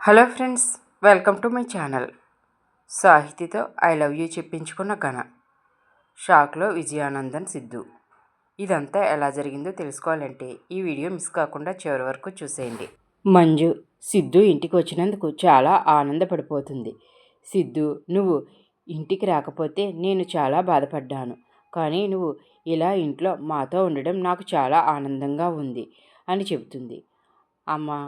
Hello friends, welcome to my channel. సాహితితో I love you చెప్పించుకున్న ఘన. షాక్లో విజయానందన్ సిద్ధు. ఇదంతా ఎలా జరిగిందో తెలుసుకోవాలంటే ఈ వీడియో మిస్ కాకుండా చివరి వరకు చూసేయండి. మంజు సిద్ధు ఇంటికి వచ్చినందుకు చాలా ఆనందపడిపోతుంది. సిద్ధు, నువ్వు ఇంటికి రాకపోతే నేను చాలా బాధపడ్డాను, కానీ నువ్వు ఇలా ఇంట్లో మాతో ఉండడం నాకు చాలా ఆనందంగా ఉంది అని చెబుతుంది. అమ్మా,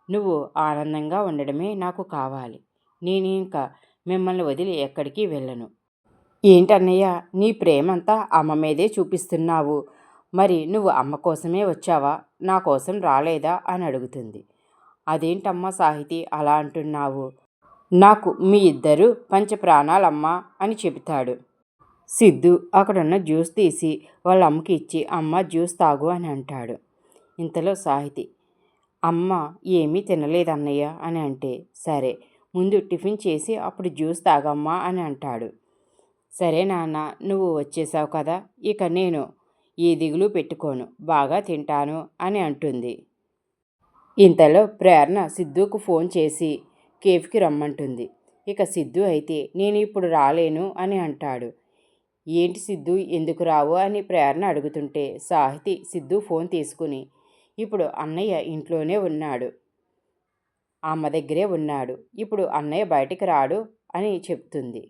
నువ్వు ఆనందంగా ఉండడమే నాకు కావాలి. నేను ఇంకా మిమ్మల్ని వదిలి ఎక్కడికి వెళ్ళను. ఏంటన్నయ్య, నీ ప్రేమంతా అమ్మ మీదే చూపిస్తున్నావు. మరి నువ్వు అమ్మ కోసమే వచ్చావా, నా కోసం రాలేదా అని అడుగుతుంది. అదేంటమ్మా సాహితి అలా అంటున్నావు? నాకు మీ ఇద్దరు పంచప్రాణాలమ్మా అని చెబుతాడు. సిద్ధు అక్కడున్న జ్యూస్ తీసి వాళ్ళ అమ్మకి ఇచ్చి, అమ్మ జ్యూస్ తాగు అని అంటాడు. ఇంతలో సాహితి, అమ్మ ఏమీ తినలేదన్నయ్య అని అంటే, సరే ముందు టిఫిన్ చేసి అప్పుడు జ్యూస్ తాగమ్మా అని అంటాడు. సరే నాన్న, నువ్వు వచ్చేసావు కదా, ఇక నేను ఏ దిగులు పెట్టుకోను, బాగా తింటాను అని అంటుంది. ఇంతలో ప్రేరణ సిద్ధుకు ఫోన్ చేసి కేఫ్కి రమ్మంటుంది. ఇక సిద్ధు అయితే నేను ఇప్పుడు రాలేను అని అంటాడు. ఏంటి సిద్ధు, ఎందుకు రావు అని ప్రేరణ అడుగుతుంటే సాహితి సిద్ధు ఫోన్ తీసుకుని, ఇప్పుడు అన్నయ్య ఇంట్లోనే ఉన్నాడు, అమ్మ దగ్గరే ఉన్నాడు, ఇప్పుడు అన్నయ్య బయటికి రాడు అని చెప్తుంది.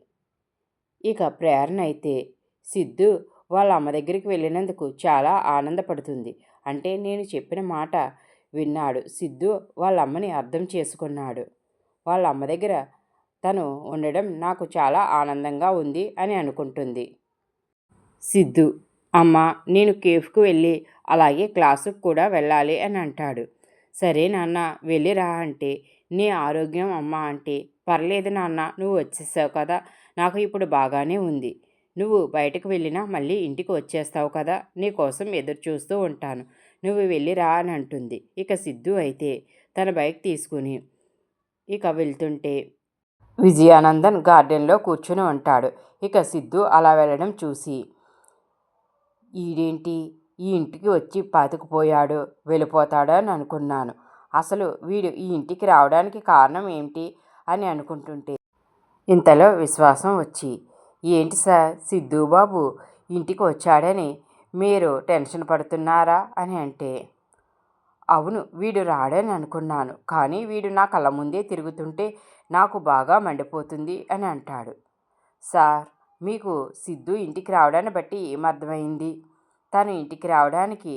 ఇక ప్రేరణ అయితే సిద్ధు వాళ్ళ అమ్మ దగ్గరికి వెళ్ళినందుకు చాలా ఆనందపడుతుంది. అంటే నేను చెప్పిన మాట విన్నాడు, సిద్ధు వాళ్ళ అమ్మని అర్థం చేసుకున్నాడు, వాళ్ళ అమ్మ దగ్గర తను ఉండడం నాకు చాలా ఆనందంగా ఉంది అని అనుకుంటుంది. సిద్ధు, అమ్మ నేను కేఫ్కు వెళ్ళి అలాగే క్లాసుకు కూడా వెళ్ళాలి అని అంటాడు. సరే నాన్న, వెళ్ళిరా అంటే, నీ ఆరోగ్యం అమ్మ అంటే, పర్లేదు నాన్న, నువ్వు వచ్చేసావు కదా, నాకు ఇప్పుడు బాగానే ఉంది, నువ్వు బయటకు వెళ్ళినా మళ్ళీ ఇంటికి వచ్చేస్తావు కదా, నీ కోసం ఎదురు చూస్తూ ఉంటాను, నువ్వు వెళ్ళిరా అని అంటుంది. ఇక సిద్ధు అయితే తన బైక్ తీసుకుని ఇక వెళ్తుంటే విజయానందన్ గార్డెన్లో కూర్చుని ఉంటాడు. ఇక సిద్ధు అలా వెళ్ళడం చూసి, ఈడేంటి ఈ ఇంటికి వచ్చి పాతుకుపోయాడు, వెళ్ళిపోతాడు అని అనుకున్నాను, అసలు వీడు ఈ ఇంటికి రావడానికి కారణం ఏంటి అని అనుకుంటుంటే ఇంతలో విశ్వాసం వచ్చి, ఏంటి సార్, సిద్ధు బాబు ఇంటికి వచ్చాడని మీరు టెన్షన్ పడుతున్నారా అని అంటే, అవును వీడు రాడని అనుకున్నాను, కానీ వీడు నా కళ్ళ ముందే తిరుగుతుంటే నాకు బాగా మండిపోతుంది అని అంటాడు. సార్, మీకు సిద్ధు ఇంటికి రావడాన్ని బట్టి ఏమర్థమైంది? తను ఇంటికి రావడానికి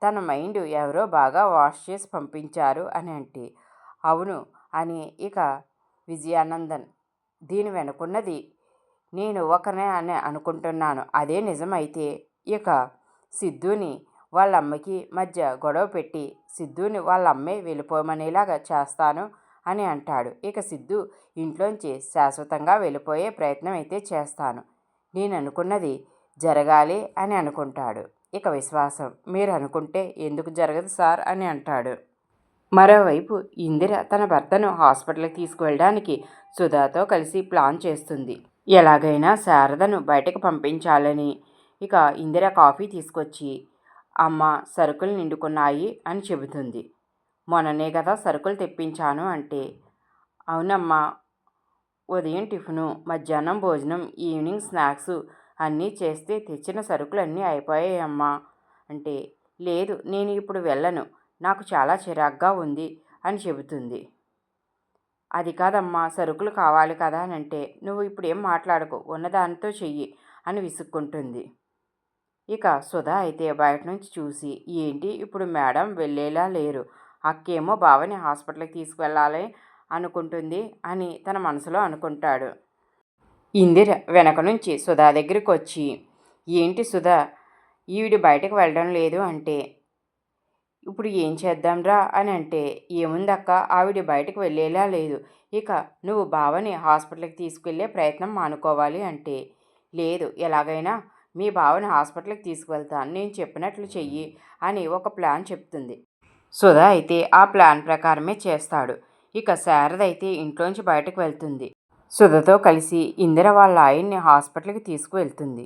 తన మైండ్ ఎవరో బాగా వాష్ చేసి పంపించారు అని అంటే, అవును అని ఇక విజయానందన్, దీని వెనుకున్నది నేను ఒకనే అని అనుకుంటున్నాను, అదే నిజమైతే ఇక సిద్ధుని వాళ్ళ అమ్మకి మధ్య గొడవ పెట్టి సిద్ధుని వాళ్ళ అమ్మే వెళ్ళిపోమనేలాగా చేస్తాను అని అంటాడు. ఇక సిద్ధు ఇంట్లోంచి శాశ్వతంగా వెళ్ళిపోయే ప్రయత్నం అయితే చేస్తాను, నేను అనుకున్నది జరగాలి అని అనుకుంటాడు. ఇక విశ్వాసం, మీరు అనుకుంటే ఎందుకు జరగదు సార్ అని అంటాడు. మరోవైపు ఇందిర తన భర్తను హాస్పిటల్కి తీసుకువెళ్ళడానికి సుధాతో కలిసి ప్లాన్ చేస్తుంది. ఎలాగైనా శారదను బయటకు పంపించాలని. ఇక ఇందిర కాఫీ తీసుకొచ్చి, అమ్మ సరుకులు నిండుకున్నాయి అని చెబుతుంది. మొన్ననే కదా సరుకులు తెప్పించాను అంటే, అవునమ్మా, ఉదయం టిఫిను, మధ్యాహ్నం భోజనం, ఈవినింగ్ స్నాక్స్ అన్నీ చేస్తే తెచ్చిన సరుకులన్నీ అయిపోయాయమ్మా అంటే, లేదు నేను ఇప్పుడు వెళ్ళను, నాకు చాలా చిరాగ్గా ఉంది అని చెబుతుంది. అది కాదమ్మా, సరుకులు కావాలి కదా అని అంటే, నువ్వు ఇప్పుడు ఏం మాట్లాడకు, ఉన్నదానితో చెయ్యి అని విసుక్కుంటుంది. ఇక సుధా అయితే బయట నుంచి చూసి, ఏంటి ఇప్పుడు మేడం వెళ్ళేలా లేరు, అక్కేమో బావని హాస్పిటల్కి తీసుకువెళ్ళాలి అనుకుంటుంది అని తన మనసులో అనుకుంటాడు. ఇందిర వెనక నుంచి సుధా దగ్గరికి వచ్చి, ఏంటి సుధా, ఈవిడ బయటకు వెళ్ళడం లేదు అంటే, ఇప్పుడు ఏం చేద్దాంరా అని అంటే, ఏముందక్క, ఆవిడ బయటకు వెళ్ళేలా లేదు, ఇక నువ్వు బావని హాస్పిటల్కి తీసుకువెళ్ళే ప్రయత్నం మానుకోవాలి అంటే, లేదు ఎలాగైనా మీ బావని హాస్పిటల్కి తీసుకువెళ్తాను, నేను చెప్పినట్లు చెయ్యి అని ఒక ప్లాన్ చెప్తుంది. సుధా అయితే ఆ ప్లాన్ ప్రకారమే చేస్తాడు. ఇక శారద అయితే ఇంట్లోంచి బయటకు వెళ్తుంది. సుధతో కలిసి ఇందిర వాళ్ళ ఆయన్ని హాస్పిటల్కి తీసుకువెళ్తుంది.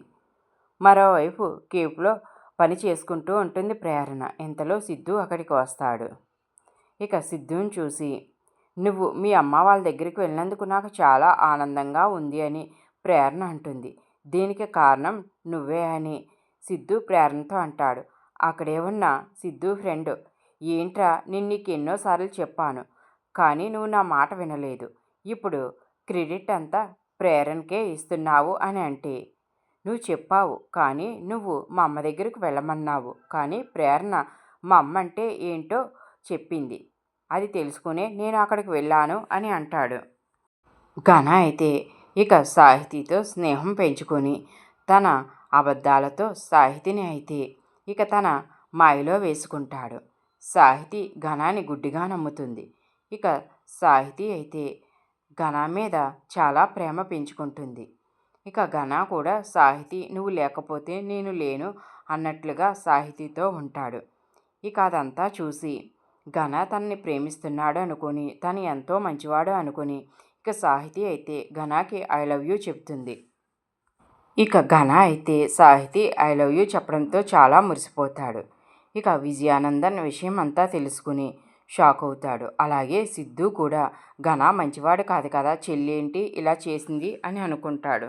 మరోవైపు కేఫ్లో పని చేసుకుంటూ ఉంటుంది ప్రేరణ. ఇంతలో సిద్ధు అక్కడికి వస్తాడు. ఇక సిద్ధుని చూసి, నువ్వు మీ అమ్మ వాళ్ళ దగ్గరికి వెళ్ళినందుకు నాకు చాలా ఆనందంగా ఉంది అని ప్రేరణ అంటుంది. దీనికి కారణం నువ్వే అని సిద్ధు ప్రేరణతో అంటాడు. అక్కడే ఉన్న సిద్ధు ఫ్రెండ్, ఏంట్రా నేను నీకు ఎన్నోసార్లు చెప్పాను, కానీ నువ్వు నా మాట వినలేదు. ఇప్పుడు క్రెడిట్ అంతా ప్రేరణకే ఇస్తున్నావు అని అంటే, నువ్వు చెప్పావు కానీ నువ్వు మా అమ్మ దగ్గరికి వెళ్ళమన్నావు, కానీ ప్రేరణ మా అమ్మ అంటే ఏంటో చెప్పింది, అది తెలుసుకునే నేను అక్కడికి వెళ్ళాను అని అంటాడు. ఘన అయితే ఇక సాహితీతో స్నేహం పెంచుకొని తన అబద్ధాలతో సాహితిని అయితే ఇక తన మాయలో వేసుకుంటాడు. సాహితి ఘనాన్ని గుడ్డిగా నమ్ముతుంది. ఇక సాహితి అయితే ఘన మీద చాలా ప్రేమ పెంచుకుంటుంది. ఇక ఘన కూడా సాహితి నువ్వు లేకపోతే నేను లేను అన్నట్లుగా సాహితితో ఉంటాడు. ఇక అదంతా చూసి ఘన తనని ప్రేమిస్తున్నాడు అనుకొని, తను ఎంతో మంచివాడు అనుకొని ఇక సాహితి అయితే ఘనాకి ఐ లవ్ యూ చెప్తుంది. ఇక ఘన అయితే సాహితి ఐ లవ్ యూ చెప్పడంతో చాలా మురిసిపోతాడు. ఇక విజయానందన్ విషయం అంతా తెలుసుకుని షాక్ అవుతాడు. అలాగే సిద్ధు కూడా ఘన మంచివాడు కాదు కదా, చెల్లి ఏంటి ఇలా చేసింది అని అనుకుంటాడు.